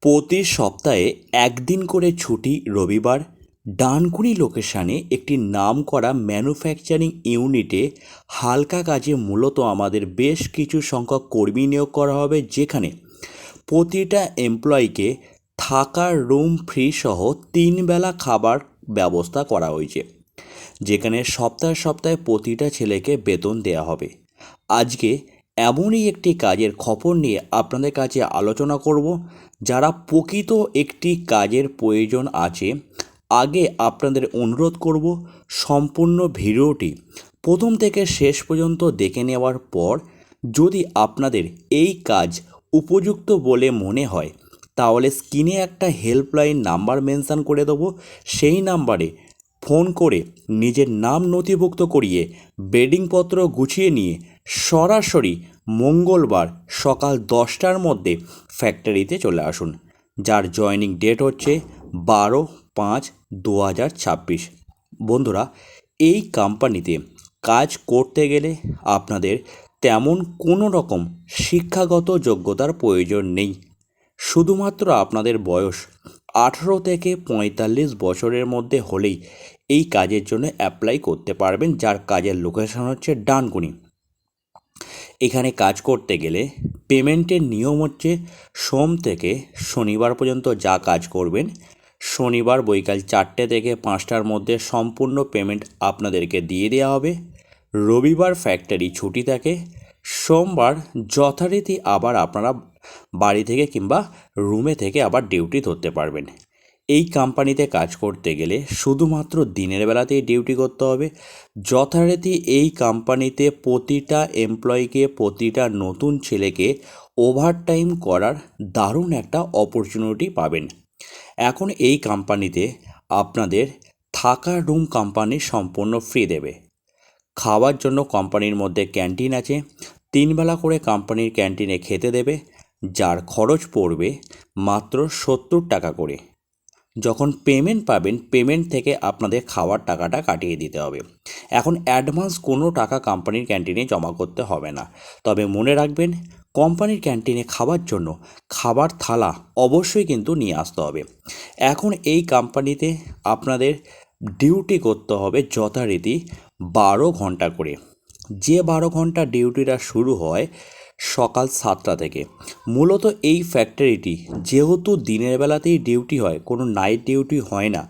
প্রতি সপ্তাহে একদিন করে ছুটি রবিবার। ডানকুনি লোকেশানে একটি নামকরা ম্যানুফ্যাকচারিং ইউনিটে হালকা কাজে মূলত আমাদের বেশ কিছু সংখ্যক কর্মী নিয়োগ করা হবে, যেখানে প্রতিটা এমপ্লয়িকে থাকার রুম ফ্রি সহ 3 বেলা খাবার ব্যবস্থা করা হয়েছে, যেখানে সপ্তাহে সপ্তাহে প্রতিটা ছেলেকে বেতন দেওয়া হবে। আজকে এমনই একটি কাজের খবর নিয়ে আপনাদের কাছে আলোচনা করব। যারা প্রকৃত একটি কাজের প্রয়োজন আছে, আগে আপনাদের অনুরোধ করব সম্পূর্ণ ভিডিওটি প্রথম থেকে শেষ পর্যন্ত দেখে নেওয়ার পর যদি আপনাদের এই কাজ উপযুক্ত বলে মনে হয়, তাহলে স্ক্রিনে একটা হেল্পলাইন নাম্বার মেনশান করে দেবো। সেই নাম্বারে ফোন করে নিজের নাম নথিভুক্ত করিয়ে বেডিংপত্র গুছিয়ে নিয়ে সরাসরি মঙ্গলবার সকাল 10টার মধ্যে ফ্যাক্টরিতে চলে আসুন, যার জয়েনিং ডেট হচ্ছে 12/5/2026। বন্ধুরা, এই কোম্পানিতে কাজ করতে গেলে আপনাদের তেমন কোনো রকম শিক্ষাগত যোগ্যতার প্রয়োজন নেই। শুধুমাত্র আপনাদের বয়স 18 থেকে 45 বছরের মধ্যে হলেই এই কাজের জন্য অ্যাপ্লাই করতে পারবেন, যার কাজের লোকেশন হচ্ছে ডানকুনি। এখানে কাজ করতে গেলে পেমেন্টের নিয়ম হচ্ছে সোম থেকে শনিবার পর্যন্ত যা কাজ করবেন, শনিবার বৈকাল 4টে থেকে 5টার মধ্যে সম্পূর্ণ পেমেন্ট আপনাদেরকে দিয়ে দেওয়া হবে। রবিবার ফ্যাক্টরি ছুটি থাকে। সোমবার যথারীতি আবার আপনারা বাড়ি থেকে কিংবা রুমে থেকে আবার ডিউটি ধরতে পারবেন। এই কোম্পানিতে কাজ করতে গেলে শুধুমাত্র দিনের বেলাতেই ডিউটি করতে হবে। যথারীতি এই কোম্পানিতে প্রতিটা এমপ্লয়িকে, প্রতিটা নতুন ছেলেকে ওভারটাইম করার দারুণ একটা অপরচুনিটি পাবেন। এখন এই কোম্পানিতে আপনাদের থাকার রুম কোম্পানি সম্পূর্ণ ফ্রি দেবে। খাওয়ার জন্য কোম্পানির মধ্যে ক্যান্টিন আছে। 3 বেলা করে কোম্পানির ক্যান্টিনে খেতে দেবে, যার খরচ পড়বে মাত্র 70 টাকা করে। যখন পেমেন্ট পাবেন, পেমেন্ট থেকে আপনাদের খাওয়ার টাকাটা কাটিয়ে দিতে হবে। এখন অ্যাডভান্স কোনো টাকা কোম্পানির ক্যান্টিনে জমা করতে হবে না। তবে মনে রাখবেন, কোম্পানির ক্যান্টিনে খাওয়ার জন্য খাবার থালা অবশ্যই কিন্তু নিয়ে আসতে হবে। এখন এই কোম্পানিতে আপনাদের ডিউটি করতে হবে যথারীতি 12 ঘন্টা করে। যে 12 ঘন্টা ডিউটিটা শুরু হয় সকাল 7টা থেকে। মূলত এই ফ্যাক্টরিটি যেহেতু দিনের বেলাতেই ডিউটি হয়, কোনো নাইট ডিউটি হয় না,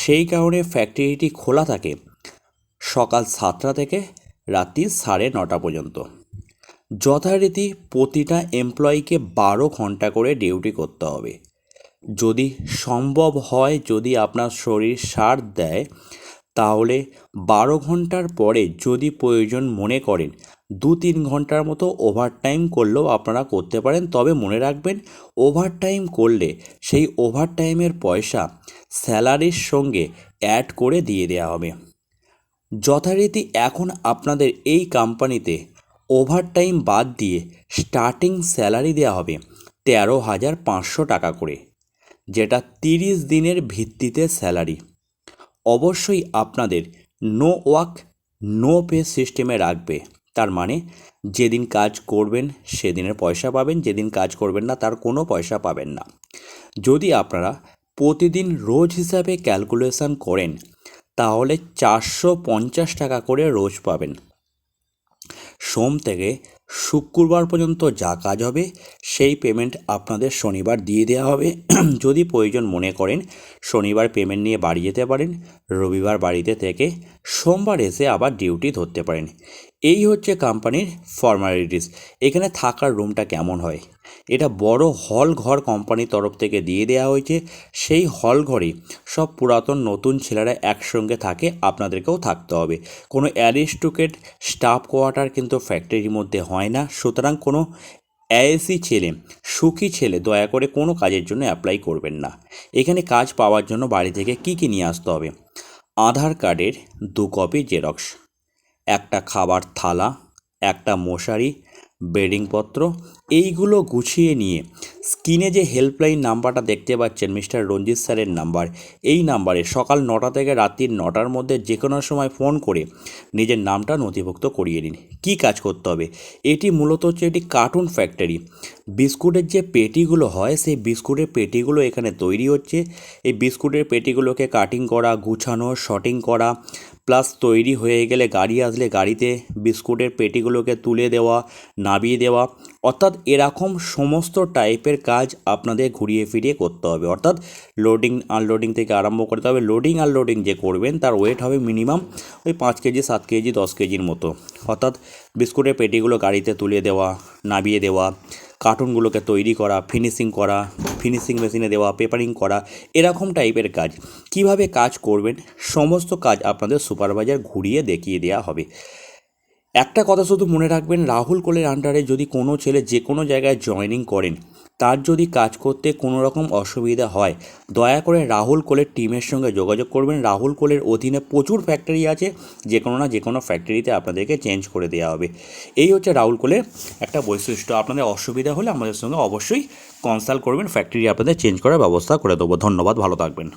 সেই কারণে ফ্যাক্টরিটি খোলা থাকে সকাল 7টা থেকে রাত্রি 9:30 পর্যন্ত। যথারীতি প্রতিটা এমপ্লয়িকে 12 ঘন্টা করে ডিউটি করতে হবে। যদি সম্ভব হয়, যদি আপনার শরীর সাথ দেয়, তাহলে 12 ঘন্টার পরে যদি প্রয়োজন মনে করেন 2-3 ঘন্টার মতো ওভারটাইম করলেও আপনারা করতে পারেন। তবে মনে রাখবেন, ওভারটাইম করলে সেই ওভারটাইমের পয়সা স্যালারির সঙ্গে অ্যাড করে দিয়ে দেওয়া হবে। যথারীতি এখন আপনাদের এই কোম্পানিতে ওভারটাইম বাদ দিয়ে স্টার্টিং স্যালারি দেওয়া হবে 13,500 টাকা করে, যেটা 30 দিনের ভিত্তিতে স্যালারি। অবশ্যই আপনাদের নো ওয়ার্ক নো পে সিস্টেমে রাখবে। তার মানে যেদিন কাজ করবেন সেদিনের পয়সা পাবেন, যেদিন কাজ করবেন না তার কোনো পয়সা পাবেন না। যদি আপনারা প্রতিদিন রোজ হিসাবে ক্যালকুলেশন করেন, তাহলে 450 টাকা করে রোজ পাবেন। সোম থেকে শুক্রবার পর্যন্ত যা কাজ হবে সেই পেমেন্ট আপনাদের শনিবার দিয়ে দেওয়া হবে। যদি প্রয়োজন মনে করেন শনিবার পেমেন্ট নিয়ে বাড়ি যেতে পারেন, রবিবার বাড়িতে থেকে সোমবার এসে আবার ডিউটি ধরতে পারেন। এই হচ্ছে কোম্পানির ফর্মালিটিস। এখানে থাকার রুমটা কেমন হয়, এটা বড় হল ঘর কোম্পানির তরফ থেকে দিয়ে দেওয়া হয়েছে। সেই হল ঘরে সব পুরাতন নতুন ছেলেরা একসঙ্গে থাকে, আপনাদেরকেও থাকতে হবে। কোনো অ্যারিস্টোক্রেট স্টাফ কোয়ার্টার কিন্তু ফ্যাক্টরির মধ্যে হয় না। সুতরাং কোনো অ্যাএসি ছেলে, সুখী ছেলে দয়া করে কোনো কাজের জন্য অ্যাপ্লাই করবেন না। এখানে কাজ পাওয়ার জন্য বাড়ি থেকে কী কী নিয়ে আসতে হবে: আধার কার্ডের 2 কপি জেরক্স, একটা খাবার থালা, একটা মশারি, বেডিংপত্র এইগুলো গুছিয়ে নিয়ে স্ক্রিনে যে হেল্পলাইন নাম্বারটা দেখতে পাচ্ছেন মিস্টার রঞ্জিত স্যারের নাম্বার, এই নাম্বারে সকাল 9টা থেকে রাত্রির 9টার মধ্যে যে কোনো সময় ফোন করে নিজের নামটা নথিভুক্ত করিয়ে নিন। কী কাজ করতে হবে? এটি মূলত হচ্ছে একটি কার্টুন ফ্যাক্টরি। বিস্কুটের যে পেটিগুলো হয় সেই বিস্কুটের পেটিগুলো এখানে তৈরি হচ্ছে। এই বিস্কুটের পেটিগুলোকে কাটিং করা, গুছানো, শর্টিং করা, প্লাস তৈরি হয়ে গেলে গাড়ি আসলে গাড়িতে বিস্কুটের পেটিগুলোকে তুলে দেওয়া, নামিয়ে দেওয়া, অর্থাৎ এরকম সমস্ত টাইপের কাজ আপনাদের ঘুরিয়ে ফিরিয়ে করতে হবে। অর্থাৎ লোডিং আনলোডিং থেকে আরম্ভ করতে হবে। লোডিং আনলোডিং যে করবেন তার ওয়েট হবে মিনিমাম ওই 5 কেজি, 7 কেজি, 10 কেজির মতো। অর্থাৎ বিস্কুটের পেটিগুলো গাড়িতে তুলে দেওয়া, নামিয়ে দেওয়া, কার্টুনগুলোকে তৈরি করা, ফিনিশিং মেশিনে দেওয়া, পেপারিং করা, এরকম টাইপের কাজ। কিভাবে কাজ করবেন সমস্ত কাজ আপনাদের সুপারভাইজার ঘুরিয়ে দেখিয়ে দেওয়া হবে। একটা কথা শুধু মনে রাখবেন, রাহুল কোলের আন্ডারে যদি কোনো ছেলে যে কোনো জায়গায় জয়েনিং করেন, তার যদি কাজ করতে কোনো রকম অসুবিধা হয়, দয়া করে রাহুল কোলের টিমের সঙ্গে যোগাযোগ করবেন। রাহুল কোলের অধীনে প্রচুর ফ্যাক্টরি আছে, যে কোনো না যে কোনো ফ্যাক্টরিতে আপনাদেরকে চেঞ্জ করে দেওয়া হবে। এই হচ্ছে রাহুল কোলের একটা বৈশিষ্ট্য। আপনাদের অসুবিধা হলে আমাদের সঙ্গে অবশ্যই কনসাল্ট করবেন, ফ্যাক্টরি আপনাদের চেঞ্জ করার ব্যবস্থা করে দেবো। ধন্যবাদ, ভালো থাকবেন।